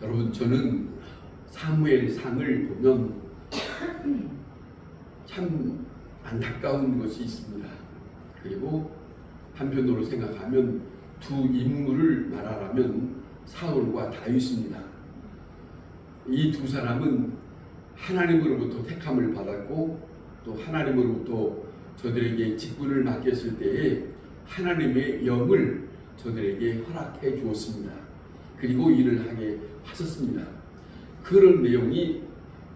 여러분, 저는 사무엘상을 보면 참 안타까운 것이 있습니다. 그리고 한편으로 생각하면 두 인물을 말하라면 사울과 다윗입니다. 이 두 사람은 하나님으로부터 택함을 받았고 또 하나님으로부터 저들에게 직분을 맡겼을 때에 하나님의 영을 저들에게 허락해 주었습니다. 그리고 일을 하게 하셨습니다. 그런 내용이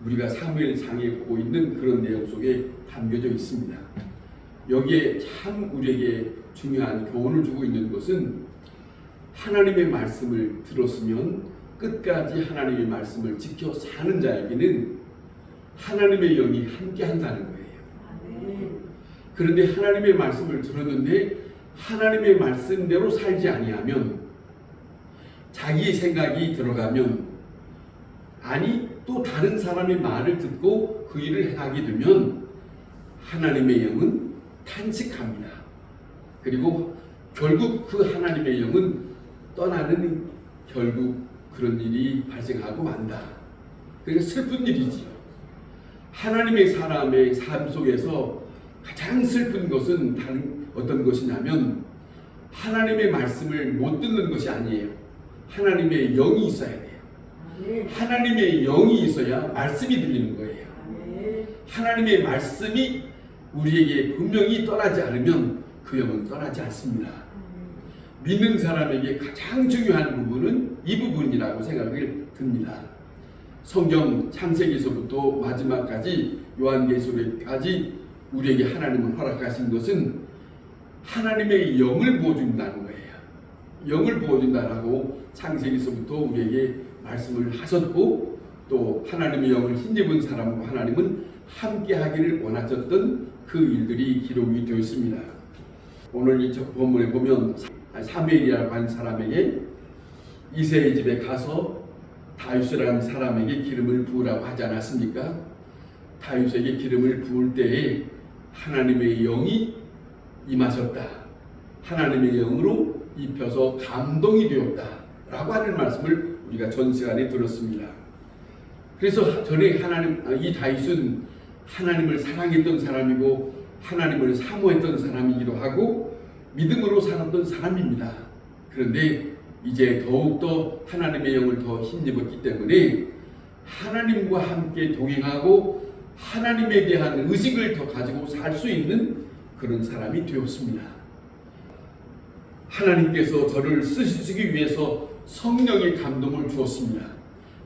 우리가 사무엘상에 보고 있는 그런 내용 속에 담겨져 있습니다. 여기에 참 우리에게 중요한 교훈을 주고 있는 것은 하나님의 말씀을 들었으면 끝까지 하나님의 말씀을 지켜 사는 자에게는 하나님의 영이 함께 한다는 거예요. 그런데 하나님의 말씀을 들었는데 하나님의 말씀대로 살지 아니하면, 자기 생각이 들어가면, 아니 또 다른 사람의 말을 듣고 그 일을 행하게 되면 하나님의 영은 탄식합니다. 그리고 결국 그 하나님의 영은 떠나는, 결국 그런 일이 발생하고 만다. 그러니까 슬픈 일이지요. 하나님의 사람의 삶 속에서 가장 슬픈 것은 다른 어떤 것이냐면 하나님의 말씀을 못 듣는 것이 아니에요. 하나님의 영이 있어야 돼요. 하나님의 영이 있어야 말씀이 들리는 거예요. 하나님의 말씀이 우리에게 분명히 떠나지 않으면 그 영은 떠나지 않습니다. 믿는 사람에게 가장 중요한 부분은 이 부분이라고 생각이 듭니다. 성경 창세기서부터 마지막까지 요한계시록까지 우리에게 하나님을 허락하신 것은 하나님의 영을 부어준다는 거예요. 영을 부어준다라고 창세기서부터 우리에게 말씀을 하셨고, 또 하나님의 영을 힘입은 사람과 하나님은 함께 하기를 원하셨던 그 일들이 기록이 되어 있습니다. 오늘 이 본문에 보면 사무엘이라고 하는 사람에게 이새의 집에 가서 다윗이라는 사람에게 기름을 부으라고 하지 않았습니까? 다윗에게 기름을 부을 때에 하나님의 영이 임하셨다. 하나님의 영으로 입혀서 감동이 되었다 라고 하는 말씀을 우리가 전 시간에 들었습니다. 그래서 전에 이 다윗은 하나님을 사랑했던 사람이고 하나님을 사모했던 사람이기도 하고 믿음으로 살았던 사람입니다. 그런데 이제 더욱더 하나님의 영을 더 힘입었기 때문에 하나님과 함께 동행하고 하나님에 대한 의식을 더 가지고 살 수 있는 그런 사람이 되었습니다. 하나님께서 저를 쓰시기 위해서 성령의 감동을 주었습니다.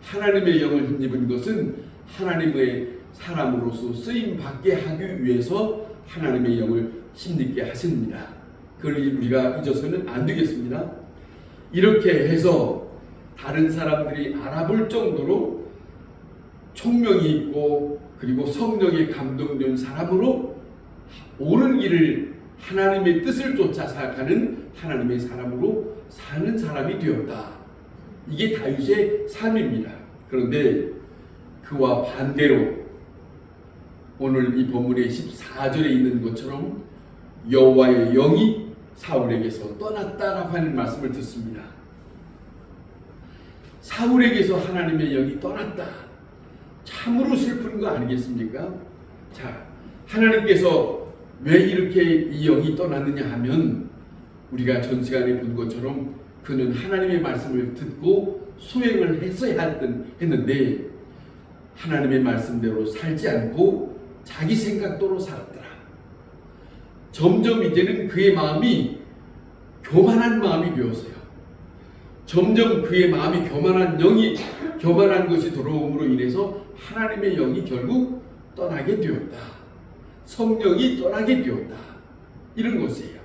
하나님의 영을 힘입은 것은 하나님의 사람으로서 쓰임받게 하기 위해서 하나님의 영을 힘입게 하십니다. 그걸 우리가 잊어서는 안 되겠습니다. 이렇게 해서 다른 사람들이 알아볼 정도로 총명이 있고 그리고 성령에 감동된 사람으로 옳은 길을 하나님의 뜻을 쫓아 살아가는 하나님의 사람으로 사는 사람이 되었다. 이게 다윗의 삶입니다. 그런데 그와 반대로 오늘 이 본문의 14절에 있는 것처럼 여호와의 영이 사울에게서 떠났다라고 하는 말씀을 듣습니다. 사울에게서 하나님의 영이 떠났다. 참으로 슬픈 거 아니겠습니까? 자, 하나님께서 왜 이렇게 이 영이 떠났느냐 하면 우리가 전 시간에 본 것처럼 그는 하나님의 말씀을 듣고 수행을 했어야 했는데 하나님의 말씀대로 살지 않고 자기 생각대로 살았더라. 점점 이제는 그의 마음이 교만한 마음이 되었어요. 점점 그의 마음이 교만한 것이 들어옴으로 인해서 하나님의 영이 결국 떠나게 되었다. 성령이 떠나게 되었다. 이런 것이에요.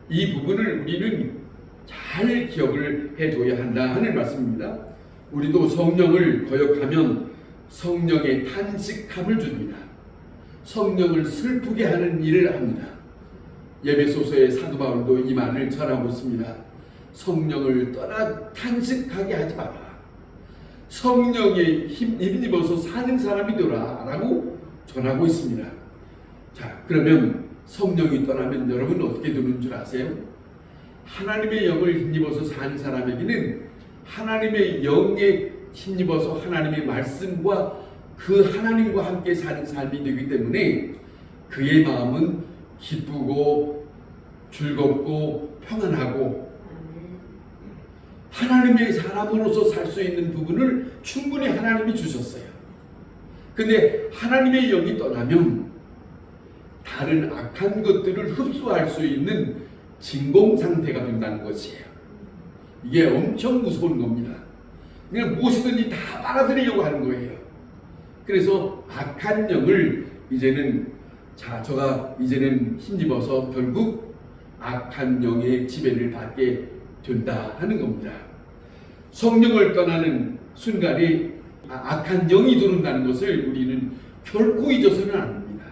이 부분을 우리는 잘 기억을 해둬야 한다 하는 말씀입니다. 우리도 성령을 거역하면 성령의 탄식함을 줍니다. 성령을 슬프게 하는 일을 합니다. 에베소서의 사도 바울도 이 말을 전하고 있습니다. 성령을 떠나 탄식하게 하지 마라. 성령에 힘입어서 사는 사람이 되라 라고 전하고 있습니다. 자, 그러면 성령이 떠나면 여러분은 어떻게 되는 줄 아세요? 하나님의 영을 힘입어서 사는 사람에게는 하나님의 영의 힘입어서 하나님의 말씀과 그 하나님과 함께 사는 삶이 되기 때문에 그의 마음은 기쁘고 즐겁고 평안하고 하나님의 사람으로서 살 수 있는 부분을 충분히 하나님이 주셨어요. 근데 하나님의 영이 떠나면 다른 악한 것들을 흡수할 수 있는 진공 상태가 된다는 것이에요. 이게 엄청 무서운 겁니다. 그냥 무엇이든지 다 빨아들이려고 하는 거예요. 그래서 악한 영을 이제는 저가 이제는 힘입어서 결국 악한 영의 지배를 받게 된다 하는 겁니다. 성령을 떠나는 순간에 악한 영이 들어온다는 것을 우리는 결코 잊어서는 안 합니다.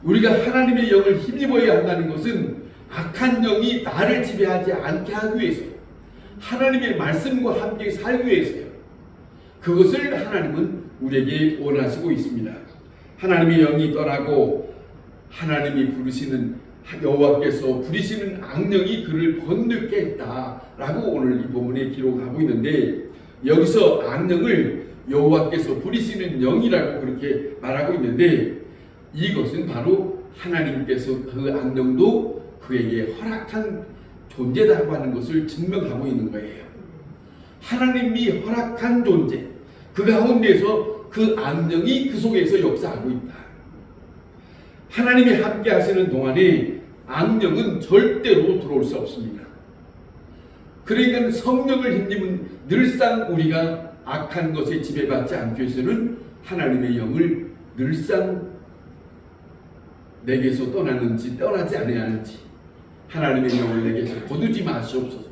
우리가 하나님의 영을 힘입어야 한다는 것은 악한 영이 나를 지배하지 않게 하기 위해서요. 하나님의 말씀과 함께 살기 위해서요. 그것을 하나님은 우리에게 원하시고 있습니다. 하나님의 영이 떠나고 하나님이 부르시는 여호와께서 부리시는 악령이 그를 번뇌케 했다라고 오늘 이 본문에 기록하고 있는데, 여기서 악령을 여호와께서 부리시는 영이라고 그렇게 말하고 있는데, 이것은 바로 하나님께서 그 악령도 그에게 허락한 존재라고 하는 것을 증명하고 있는 거예요. 하나님이 허락한 존재, 그 가운데서 그 악령이 그 속에서 역사하고 있다. 하나님이 함께 하시는 동안에 악령은 절대로 들어올 수 없습니다. 그러니까 성령을 힘입은 늘상 우리가 악한 것에 지배받지 않기 위해서는 하나님의 영을 늘상 내게서 떠나는지 떠나지 아니하는지 하나님의 영을 내게서 거두지 마시옵소서.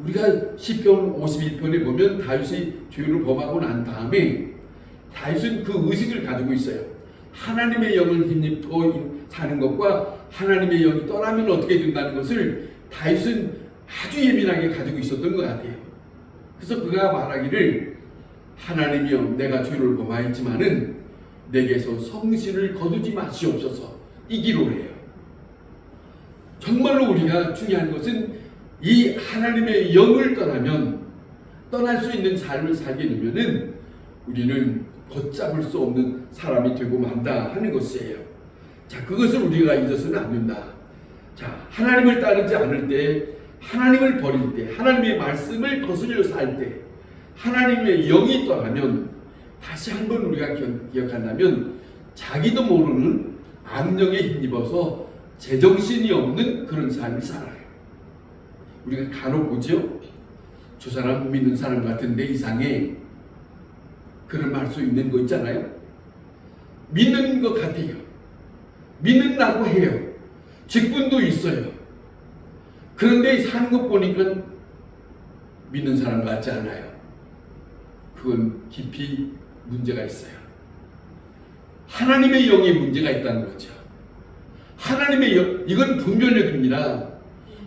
우리가 시편 51편에 보면 다윗이 죄를 범하고 난 다음에 다윗은 그 의식을 가지고 있어요. 하나님의 영을 힘입고 사는 것과 하나님의 영이 떠나면 어떻게 된다는 것을 다윗은 아주 예민하게 가지고 있었던 것 같아요. 그래서 그가 말하기를 하나님이여 내가 죄를 범하였지만은 내게서 성실을 거두지 마시옵소서 이 기도를 해요. 정말로 우리가 중요한 것은 이 하나님의 영을 떠나면 떠날 수 있는 삶을 살게 되면은 우리는 걷잡을 수 없는 사람이 되고 만다 하는 것이에요. 자, 그것을 우리가 잊어서는 안 된다. 자, 하나님을 따르지 않을 때, 하나님을 버릴 때, 하나님의 말씀을 거스려 살 때, 하나님의 영이 떠나면 다시 한번 우리가 기억한다면 자기도 모르는 악령에 힘입어서 제정신이 없는 그런 삶을 살아요. 우리가 간혹 보죠. 저 사람 믿는 사람 같은데 이상해. 그런 말 수 있는 거 있잖아요. 믿는 것 같아요. 믿는다고 해요. 직분도 있어요. 그런데 사는 것 보니까 믿는 사람 같지 않아요. 그건 깊이 문제가 있어요. 하나님의 영에 문제가 있다는 거죠. 하나님의 영, 이건 분별력입니다.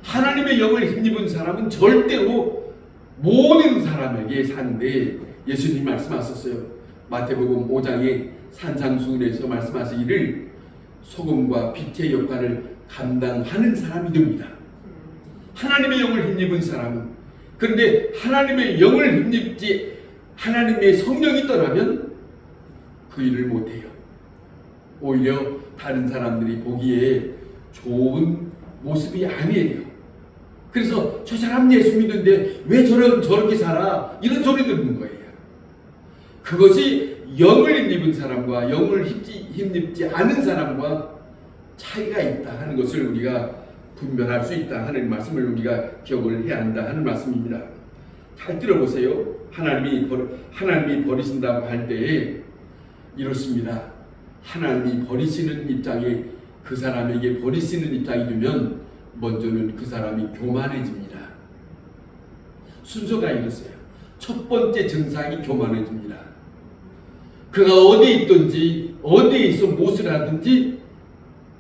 하나님의 영을 힘입은 사람은 절대로 모든 사람에게 사는데, 예수님 말씀하셨어요. 마태복음 5장의 산상수훈에서 말씀하시기를 소금과 빛의 역할을 감당하는 사람이 됩니다. 하나님의 영을 힘입은 사람은. 그런데 하나님의 영을 힘입지 하나님의 성령이 떠나면 그 일을 못해요. 오히려 다른 사람들이 보기에 좋은 모습이 아니에요. 그래서 저 사람 예수 믿는데 왜 저렇게 살아? 이런 소리 듣는 거예요. 그것이 영을 힘입은 사람과 영을 힘입지 않은 사람과 차이가 있다 하는 것을 우리가 분별할 수 있다 하는 말씀을 우리가 기억을 해야 한다 하는 말씀입니다. 잘 들어보세요. 하나님이 버리신다고 할 때에 이렇습니다. 하나님이 버리시는 입장에 그 사람에게 버리시는 입장이 되면 먼저는 그 사람이 교만해집니다. 순서가 이랬어요. 첫 번째 증상이 교만해집니다. 그가 어디에 있든지 어디에 있어 무엇을 하든지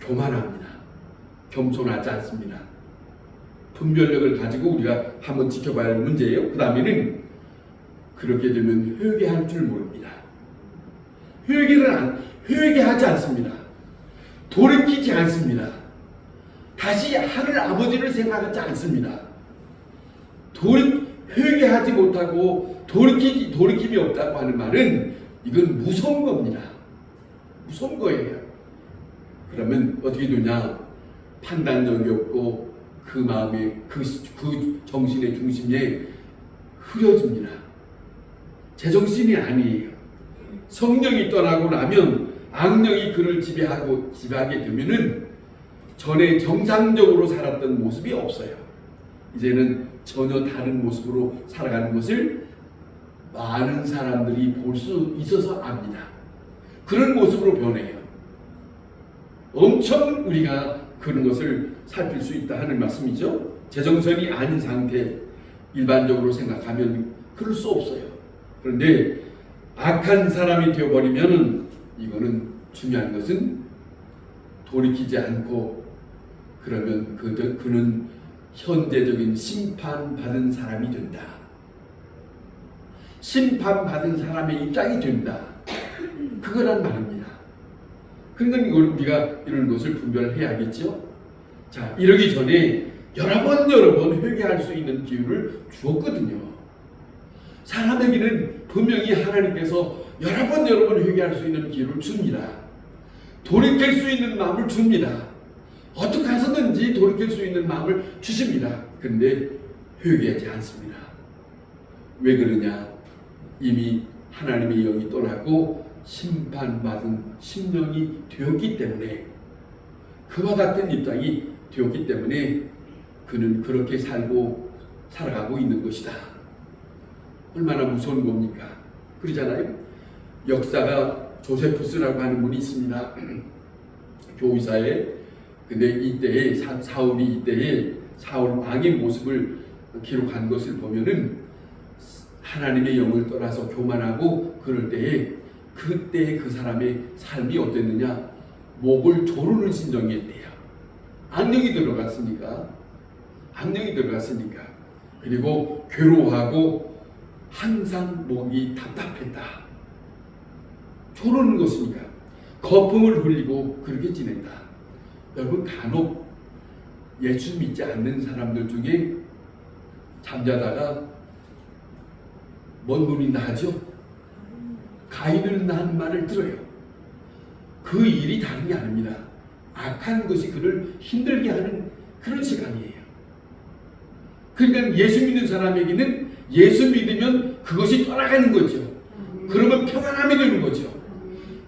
교만합니다. 겸손하지 않습니다. 분별력을 가지고 우리가 한번 지켜봐야 할 문제예요. 그 다음에는 그렇게 되면 회개할 줄 모릅니다. 회개하지 않습니다. 돌이키지 않습니다. 다시 하늘 아버지를 생각하지 않습니다. 회개하지 못하고 돌이킴이 없다고 하는 말은 이건 무서운 겁니다. 무서운 거예요. 그러면 어떻게 되냐? 판단력이 없고 그 마음의 그 정신의 중심에 흐려집니다. 제정신이 아니에요. 성령이 떠나고 나면 악령이 그를 지배하게 되면은 전에 정상적으로 살았던 모습이 없어요. 이제는 전혀 다른 모습으로 살아가는 것을 많은 사람들이 볼 수 있어서 압니다. 그런 모습으로 변해요. 엄청 우리가 그런 것을 살필 수 있다 하는 말씀이죠. 제정신이 아닌 상태 일반적으로 생각하면 그럴 수 없어요. 그런데 악한 사람이 되어버리면 이거는 중요한 것은 돌이키지 않고 그러면 그는 현재적인 심판받은 사람이 된다. 심판받은 사람의 입장이 된다. 그거란 말입니다. 그러니까 우리가 이런 것을 분별해야겠죠. 자, 이러기 전에 여러 번 회개할 수 있는 기회를 주었거든요. 사람에게는 분명히 하나님께서 여러 번 회개할 수 있는 기회를 줍니다. 돌이킬 수 있는 마음을 줍니다. 어떻게 해서든지 돌이킬 수 있는 마음을 주십니다. 그런데 회개하지 않습니다. 왜 그러냐? 이미 하나님의 영이 떠나고 심판받은 심령이 되었기 때문에, 그와 같은 입장이 되었기 때문에 그는 그렇게 살아가고 있는 것이다. 얼마나 무서운 겁니까? 그러잖아요. 역사가 조세푸스라고 하는 분이 있습니다. 교의사에. 근데 이때에 사울 왕의 모습을 기록한 것을 보면은 하나님의 영을 떠나서 교만하고 그럴 때에 그때 그 사람의 삶이 어땠느냐? 목을 조르는 심정이었대요. 악령이 들어갔으니까. 그리고 괴로워하고 항상 목이 답답했다. 조르는 것이니까. 거품을 흘리고 그렇게 지낸다. 여러분, 간혹 예수 믿지 않는 사람들 중에 잠자다가 뭔 눈이 나죠? 가인을 낳은 말을 들어요. 그 일이 다른 게 아닙니다. 악한 것이 그를 힘들게 하는 그런 시간이에요. 그러니까 예수 믿는 사람에게는 예수 믿으면 그것이 떠나가는 거죠. 그러면 평안함이 되는 거죠.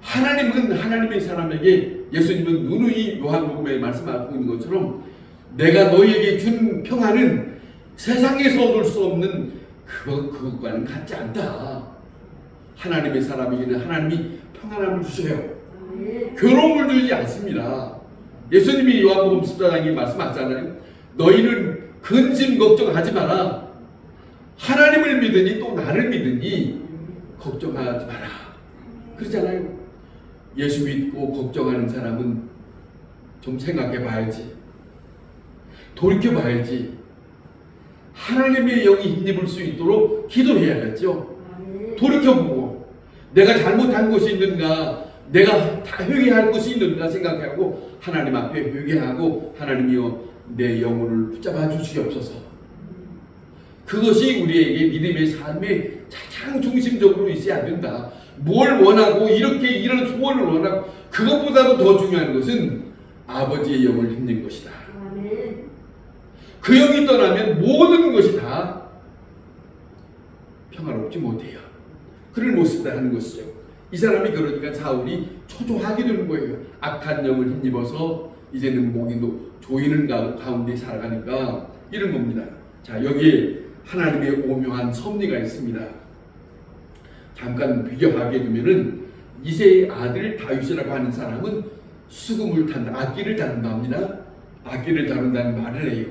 하나님은 하나님의 사람에게, 예수님은 누누이 요한복음에 말씀하고 있는 것처럼 내가 너희에게 준 평안은 세상에서 얻을 수 없는 그것과는 같지 않다. 하나님의 사람에게는 하나님이 평안함을 주세요. 괴로움을 주지 않습니다. 예수님이 요한복음 14장에 말씀하잖아요. 너희는 근심 걱정하지 마라. 하나님을 믿으니 또 나를 믿으니 걱정하지 마라. 그러잖아요. 예수 믿고 걱정하는 사람은 좀 생각해 봐야지. 돌이켜 봐야지. 하나님의 영이 힘입을 수 있도록 기도해야겠죠. 돌이켜보고 내가 잘못한 것이 있는가, 내가 다 회개할 것이 있는가 생각하고 하나님 앞에 회개하고, 하나님이여 내 영혼을 붙잡아 주시옵소서. 그것이 우리에게 믿음의 삶의 가장 중심적으로 있어야 된다. 뭘 원하고 이런 소원을 원하고, 그것보다도 더 중요한 것은 아버지의 영을 힘든 것이다. 그 영이 떠나면 모든 것이 다 평화롭지 못해요. 그런 모습을 하는 것이죠. 이 사람이 그러니까 사울이 초조하게 되는 거예요. 악한 영을 힘입어서 이제는 목이 조이는 가운데 살아가니까 이런 겁니다. 자, 여기에 하나님의 오묘한 섭리가 있습니다. 잠깐 비교하게 되면은 이새의 아들 다윗이라고 하는 사람은 수금을 탄다, 악기를 다룬다 합니다. 악기를 다룬다는 말을 해요.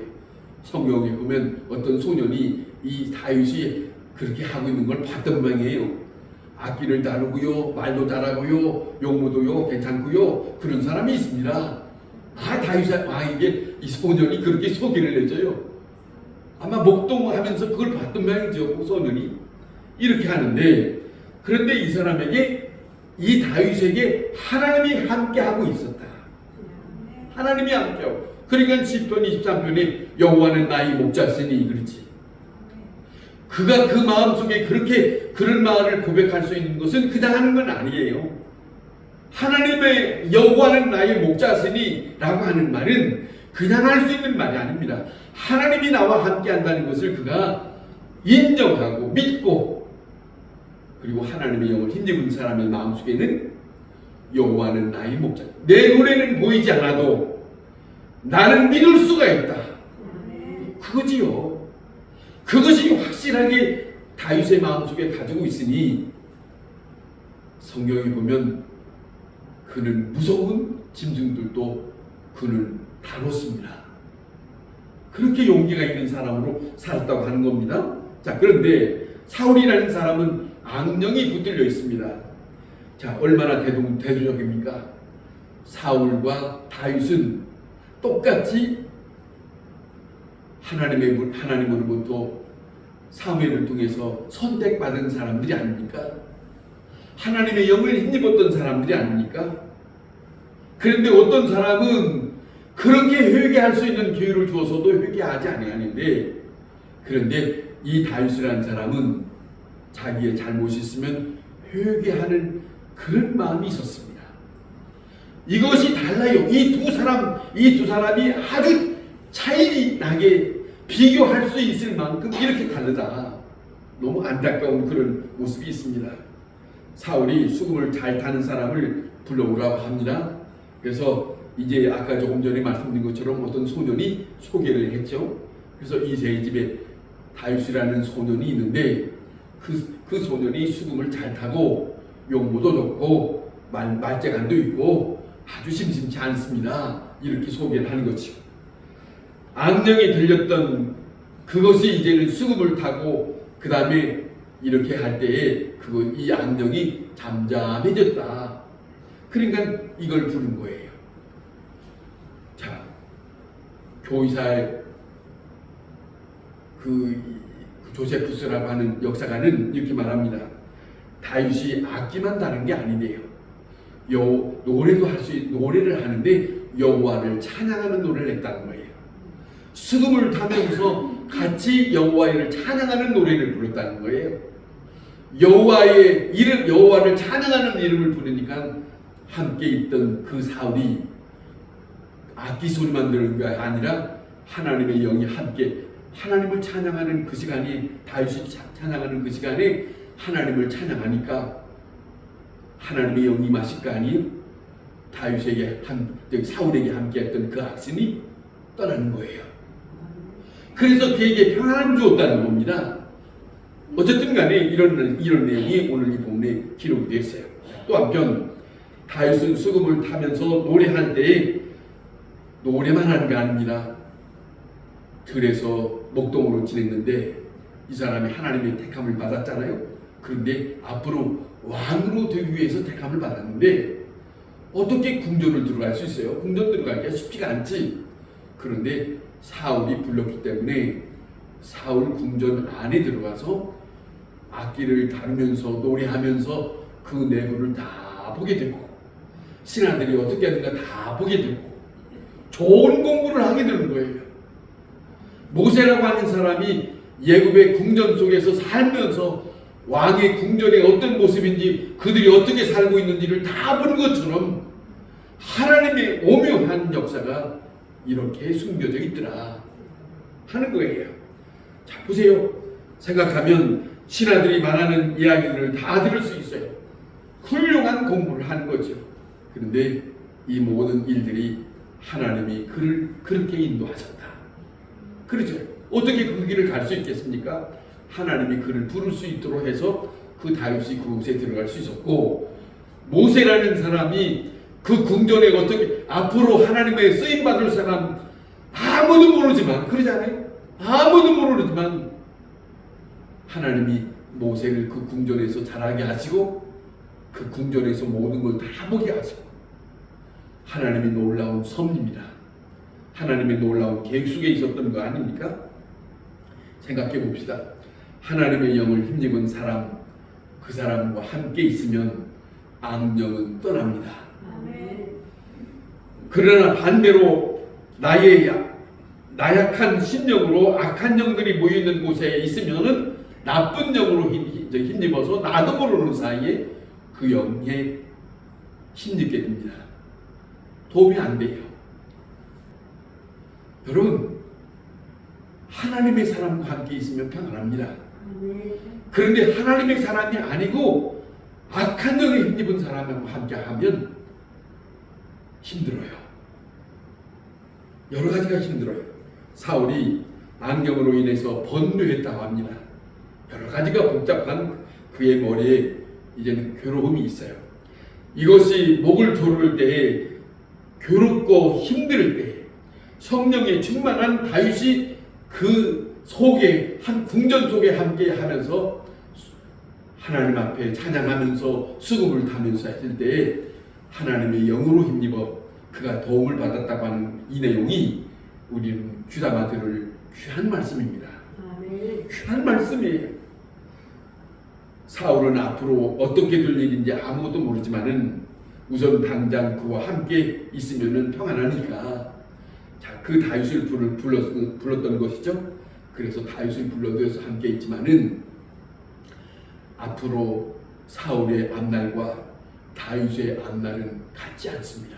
성경에 보면 어떤 소년이 이 다윗이 그렇게 하고 있는 걸 봤던 모양이에요. 악기를 다루고요, 말도 잘하고요, 용모도요 괜찮고요, 그런 사람이 있습니다. 다윗 왕에게 이 소년이 그렇게 소개를 해줘요. 아마 목동하면서 그걸 봤던 모양이죠. 그 소년이 이렇게 하는데, 그런데 이 사람에게, 이 다윗에게 하나님이 함께하고 있었다. 하나님이 함께하고. 그러니까 시편 23편에 여호와는 나의 목자시니 그렇지. 그가 그 마음속에 그렇게 그런 말을 고백할 수 있는 것은 그냥 하는 건 아니에요. 하나님의 여호와는 나의 목자시니 라고 하는 말은 그냥 할 수 있는 말이 아닙니다. 하나님이 나와 함께 한다는 것을 그가 인정하고 믿고, 그리고 하나님의 영을 힘입은 사람의 마음속에는 여호와는 나의 목자, 내 눈에는 보이지 않아도 나는 믿을 수가 있다. 그거지요. 그것이 확실하게 다윗의 마음속에 가지고 있으니 성경에 보면 그는 무서운 짐승들도 그는 다뤘습니다. 그렇게 용기가 있는 사람으로 살았다고 하는 겁니다. 자, 그런데 사울이라는 사람은 악령이 붙들려 있습니다. 자, 얼마나 대조적입니까? 사울과 다윗은 똑같이 하나님으로부터 사무엘을 통해서 선택받은 사람들이 아닙니까? 하나님의 영을 힘입었던 사람들이 아닙니까? 그런데 어떤 사람은 그렇게 회개할 수 있는 기회를 주어서도 회개하지 아니하는데, 그런데 이 다윗이라는 사람은 자기의 잘못이 있으면 회개하는 그런 마음이 있었습니다. 이것이 달라요. 이 두 사람이 아주 차이 나게 비교할 수 있을 만큼 이렇게 다르다. 너무 안타까운 그런 모습이 있습니다. 사울이 수금을 잘 타는 사람을 불러오라고 합니다. 그래서 이제 아까 조금 전에 말씀드린 것처럼 어떤 소년이 소개를 했죠. 그래서 이새의 집에 다윗이라는 소년이 있는데 그 소년이 수금을 잘 타고 용모도 좋고 말재간도 있고 아주 심심치 않습니다. 이렇게 소개를 하는 거죠. 악령이 들렸던 그것이 이제는 수금을 타고 그 다음에 이렇게 할 때에 이 악령이 잠잠해졌다. 그러니까 이걸 부른 거예요. 자, 교의사의 그 조세푸스라고 하는 역사가는 이렇게 말합니다. 다윗이 악기만 다른 게 아니네요. 노래를 하는데 여호와를 찬양하는 노래를 했다는 거예요. 수금을 타면서 같이 여호와를 찬양하는 노래를 불렀다는 거예요. 여호와를 찬양하는 이름을 부르니까 함께 있던 그 사울이 악기 소리만 들은 게 아니라 하나님의 영이 함께 하나님을 찬양하는 그 시간이, 다윗이 찬양하는 그 시간에 하나님을 찬양하니까 하나님의 영이 임하실 거 아니에요? 사울에게 함께했던 그 악신이 떠나는 거예요. 그래서 그에게 평안을 주었다는 겁니다. 어쨌든 간에 이런 내용이 오늘 이 본문에 기록이 되어 있어요. 또 한편 다윗은 수금을 타면서 노래할 때에 노래만 하는 게 아닙니다. 들에서 목동으로 지냈는데 이 사람이 하나님의 택함을 받았잖아요. 그런데 앞으로 왕으로 되기 위해서 택함을 받았는데 어떻게 궁전을 들어갈 수 있어요? 궁전 들어가기가 쉽지가 않지. 그런데 사울이 불렀기 때문에 사울 궁전 안에 들어가서 악기를 다루면서 노래하면서 그 내부를 다 보게 되고 신하들이 어떻게 하는가 다 보게 되고 좋은 공부를 하게 되는 거예요. 모세라고 하는 사람이 예굽의 궁전 속에서 살면서 왕의 궁전이 어떤 모습인지 그들이 어떻게 살고 있는지를 다 본 것처럼 하나님의 오묘한 역사가 이렇게 숨겨져 있더라 하는 거예요. 자, 보세요. 생각하면 신하들이 말하는 이야기들을 다 들을 수 있어요. 훌륭한 공부를 하는 거죠. 그런데 이 모든 일들이 하나님이 그를 그렇게 인도하셨다. 그렇죠. 어떻게 그 길을 갈 수 있겠습니까? 하나님이 그를 부를 수 있도록 해서 그 다윗이 그곳에 들어갈 수 있었고, 모세라는 사람이 그 궁전에 어떻게 앞으로 하나님의 쓰임 받을 사람 아무도 모르지만, 그러잖아요. 아무도 모르지만 하나님이 모세를 그 궁전에서 자라게 하시고 그 궁전에서 모든 걸 다 보게 하시고, 하나님의 놀라운 섭리입니다. 하나님의 놀라운 계획 속에 있었던 거 아닙니까? 생각해 봅시다. 하나님의 영을 힘입은 사람, 그 사람과 함께 있으면 악령은 떠납니다. 그러나 반대로 나약한 심령으로 악한 영들이 모여있는 곳에 있으면은 나쁜 영으로 힘입어서 나도 모르는 사이에 그 영에 힘입게 됩니다. 도움이 안 돼요. 여러분, 하나님의 사람과 함께 있으면 평안합니다. 그런데 하나님의 사람이 아니고 악한 영에 힘입은 사람과 함께 하면 힘들어요. 여러 가지가 힘들어요. 사울이 안경으로 인해서 번뇌했다고 합니다. 여러 가지가 복잡한 그의 머리에 이제는 괴로움이 있어요. 이것이 목을 조를 때에 괴롭고 힘들 때 성령에 충만한 다윗이 그 속에 한 궁전 속에 함께 하면서 하나님 앞에 찬양하면서 수금을 타면서 했을 때에 하나님의 영으로 힘입어 그가 도움을 받았다고 하는 이 내용이 우리는 귀담아 들을 귀한 말씀입니다. 귀한 말씀이에요. 사울은 앞으로 어떻게 될 일인지 아무것도 모르지만은 우선 당장 그와 함께 있으면은 평안하니까 자, 그 다윗을 불렀던 것이죠. 그래서 다윗을 불러들여서 함께 있지만은 앞으로 사울의 앞날과 다윗의 앞날은 같지 않습니다.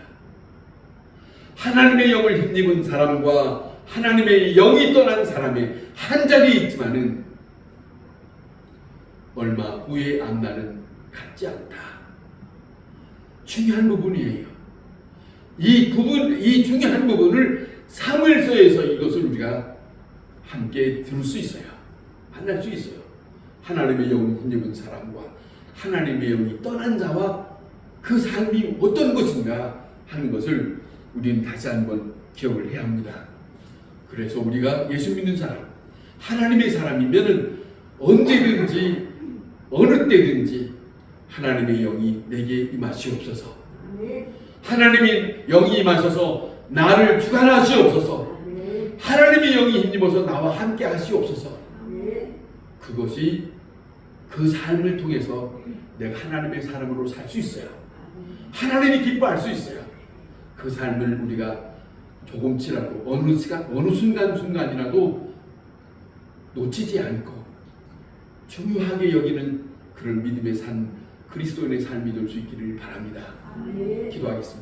하나님의 영을 힘입은 사람과 하나님의 영이 떠난 사람의 한 자리에 있지만은 얼마 후의 앞날은 같지 않다. 중요한 부분이에요. 이 중요한 부분을 사무엘서에서 이것을 우리가 함께 들을 수 있어요. 만날 수 있어요. 하나님의 영을 힘입은 사람과 하나님의 영이 떠난 자와 그 삶이 어떤 것인가 하는 것을 우리는 다시 한번 기억을 해야 합니다. 그래서 우리가 예수 믿는 사람, 하나님의 사람이면은 언제든지 어느 때든지 하나님의 영이 내게 임하시옵소서. 하나님의 영이 임하셔서 나를 주관하시옵소서. 하나님의 영이 힘입어서 나와 함께 하시옵소서. 그것이 그 삶을 통해서 내가 하나님의 사람으로 살 수 있어요. 하나님이 기뻐할 수 있어요. 그 삶을 우리가 조금치라도 어느 시간, 어느 순간이라도 놓치지 않고 중요하게 여기는 그런 믿음의 삶, 그리스도인의 삶이 될 수 있기를 바랍니다. 기도하겠습니다.